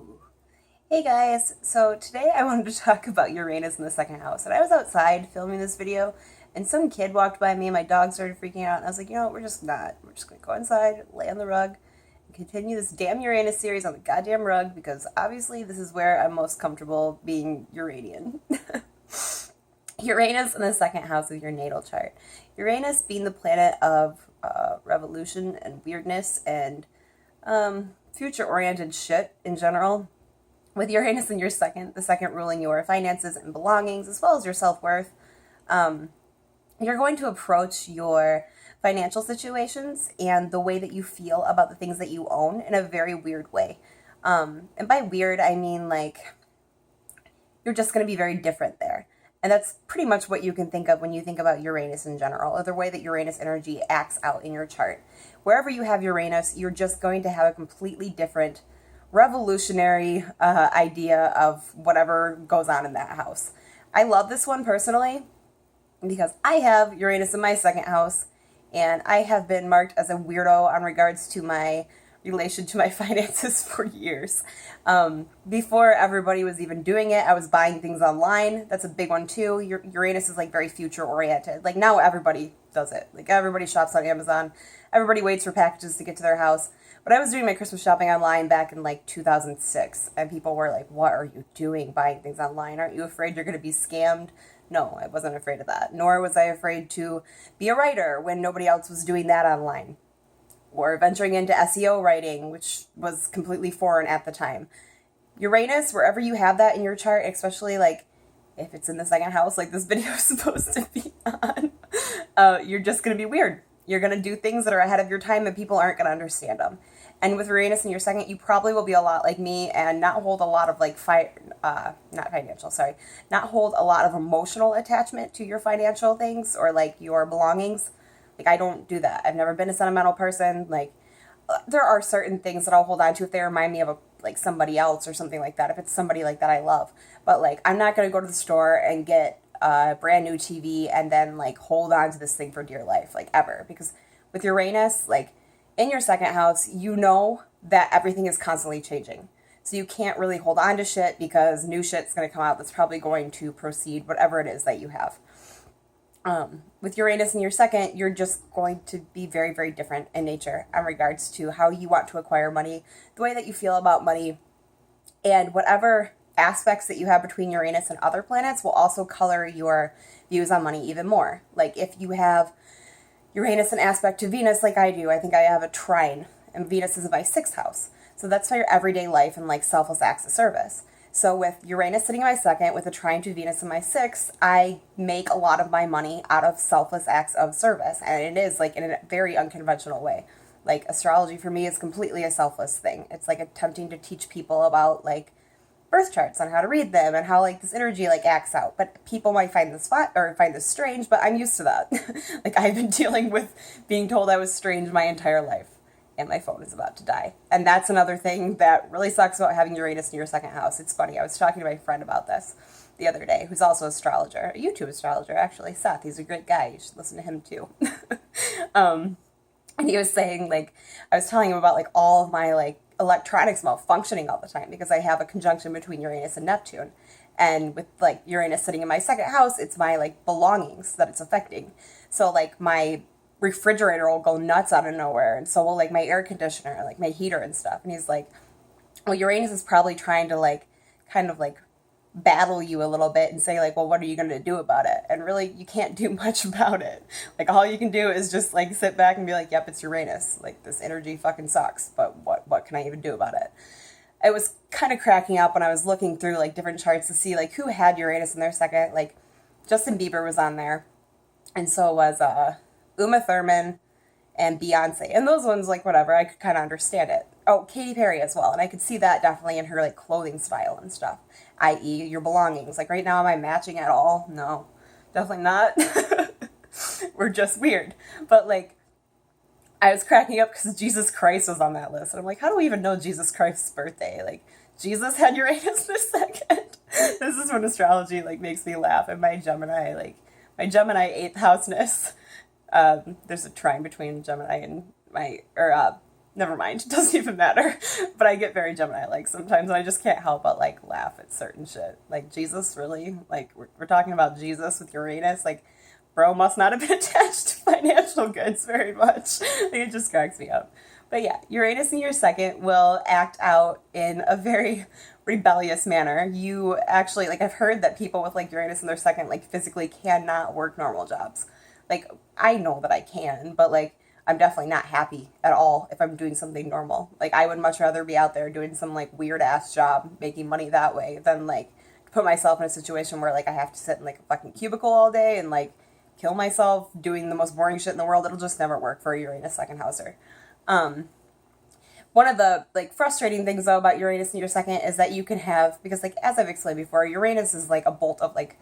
Ooh. Hey guys, so today I wanted to talk about Uranus in the second house. And I was outside filming this video, and some kid walked by me and my dog started freaking out. And I was like, you know what, we're just not. We're just going to go inside, lay on the rug, and continue this damn Uranus series on the goddamn rug because obviously this is where I'm most comfortable being Uranian. Uranus in the second house of your natal chart. Uranus being the planet of revolution and weirdness and future-oriented shit in general. With Uranus in your second, the second ruling your finances and belongings, as well as your self-worth, you're going to approach your financial situations and the way that you feel about the things that you own in a very weird way. And by weird, I mean like you're just going to be very different there. And that's pretty much what you can think of when you think about Uranus in general, or the way that Uranus energy acts out in your chart. Wherever you have Uranus, you're just going to have a completely different revolutionary idea of whatever goes on in that house. I love this one personally because I have Uranus in my second house, and I have been marked as a weirdo on regards to my relation to my finances for years. Before everybody was even doing it, I was buying things online. That's a big one too. Uranus is like very future oriented. Like now everybody does it. Like everybody shops on Amazon. Everybody waits for packages to get to their house. But I was doing my Christmas shopping online back in like 2006, and people were like, what are you doing buying things online? Aren't you afraid you're going to be scammed? No, I wasn't afraid of that. Nor was I afraid to be a writer when nobody else was doing that online, or venturing into SEO writing, which was completely foreign at the time. Uranus, wherever you have that in your chart, especially like if it's in the second house, like this video is supposed to be on, you're just going to be weird. You're going to do things that are ahead of your time and people aren't going to understand them. And with Uranus in your second, you probably will be a lot like me and not hold a lot of like, not hold a lot of emotional attachment to your financial things or like your belongings. Like, I don't do that. I've never been a sentimental person. Like, there are certain things that I'll hold on to if they remind me of like somebody else or something like that, if it's somebody like that I love. But like, I'm not going to go to the store and get a brand new TV and then like hold on to this thing for dear life, like ever. Because with Uranus, like in your second house, you know that everything is constantly changing. So you can't really hold on to shit because new shit's going to come out that's probably going to proceed whatever it is that you have. With Uranus in your second, you're just going to be very, very different in nature in regards to how you want to acquire money, the way that you feel about money, and whatever aspects that you have between Uranus and other planets will also color your views on money even more. Like if you have Uranus in aspect to Venus like I do, I think I have a trine, and Venus is in my sixth house. So that's for your everyday life and like selfless acts of service. So with Uranus sitting in my second, with a trine to Venus in my sixth, I make a lot of my money out of selfless acts of service. And it is like in a very unconventional way. Like astrology for me is completely a selfless thing. It's like attempting to teach people about like birth charts on how to read them and how like this energy like acts out. But people might find this fun or find this strange, but I'm used to that. Like I've been dealing with being told I was strange my entire life. And my phone is about to die. And that's another thing that really sucks about having Uranus in your second house. It's funny, I was talking to my friend about this the other day, who's also an astrologer, a YouTube astrologer, actually, Seth. He's a great guy. You should listen to him too. And he was saying, like, I was telling him about, like, all of my, like, electronics malfunctioning all the time because I have a conjunction between Uranus and Neptune. And with, like, Uranus sitting in my second house, it's my, like, belongings that it's affecting. So, like, my refrigerator will go nuts out of nowhere, and so will like my air conditioner, like my heater and stuff. And he's like, well, Uranus is probably trying to like kind of like battle you a little bit and say like, well, what are you going to do about it? And really you can't do much about it. Like all you can do is just like sit back and be like, yep, it's Uranus, like this energy fucking sucks, but what can I even do about it? It was kind of cracking up when I was looking through like different charts to see like who had Uranus in their second. Like Justin Bieber was on there, and so was Uma Thurman and Beyonce. And those ones, like, whatever, I could kind of understand it. Oh, Katy Perry as well. And I could see that definitely in her, like, clothing style and stuff, i.e. your belongings. Like, right now, am I matching at all? No, definitely not. We're just weird. But, like, I was cracking up because Jesus Christ was on that list. And I'm like, how do we even know Jesus Christ's birthday? Like, Jesus had Uranus this second. This is when astrology, like, makes me laugh. And my Gemini 8th houseness, there's a trine between Gemini and never mind. It doesn't even matter. But I get very Gemini-like sometimes, and I just can't help but like laugh at certain shit. Like, Jesus, really? Like, we're talking about Jesus with Uranus? Like, bro must not have been attached to financial goods very much. Like, it just cracks me up. But yeah, Uranus in your second will act out in a very rebellious manner. You actually, like, I've heard that people with like Uranus in their second, like, physically cannot work normal jobs. Like, I know that I can, but like, I'm definitely not happy at all if I'm doing something normal. Like, I would much rather be out there doing some like weird ass job, making money that way, than like put myself in a situation where like I have to sit in like a fucking cubicle all day and like kill myself doing the most boring shit in the world. It'll just never work for a Uranus second houser. One of the like frustrating things though about Uranus in your second is that you can have, because like as I've explained before, Uranus is like a bolt of like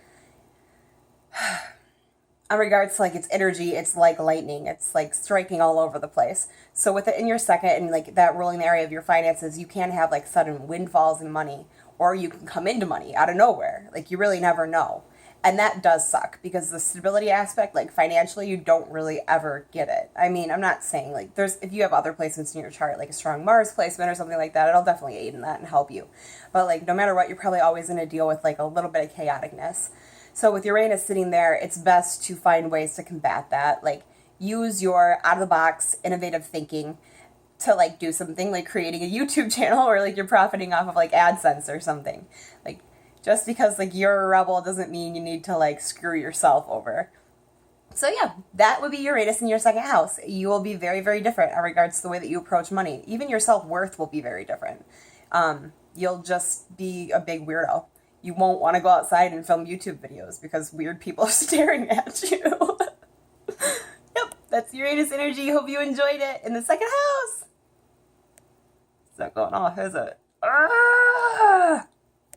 in regards to like its energy, it's like lightning. It's like striking all over the place. So with it in your second and like that ruling the area of your finances, you can have like sudden windfalls in money, or you can come into money out of nowhere. Like, you really never know. And that does suck, because the stability aspect, like financially, you don't really ever get it. I mean, I'm not saying like if you have other placements in your chart, like a strong Mars placement or something like that, it'll definitely aid in that and help you. But like, no matter what, you're probably always going to deal with like a little bit of chaoticness. So with Uranus sitting there, it's best to find ways to combat that. Like, use your out-of-the-box, innovative thinking to like do something like creating a YouTube channel, or like you're profiting off of like AdSense or something. Like, just because like you're a rebel doesn't mean you need to like screw yourself over. So yeah, that would be Uranus in your second house. You will be very, very different in regards to the way that you approach money. Even your self-worth will be very different. You'll just be a big weirdo. You won't want to go outside and film YouTube videos because weird people are staring at you. Yep, that's Uranus energy. Hope you enjoyed it in the second house. It's not going off, is it?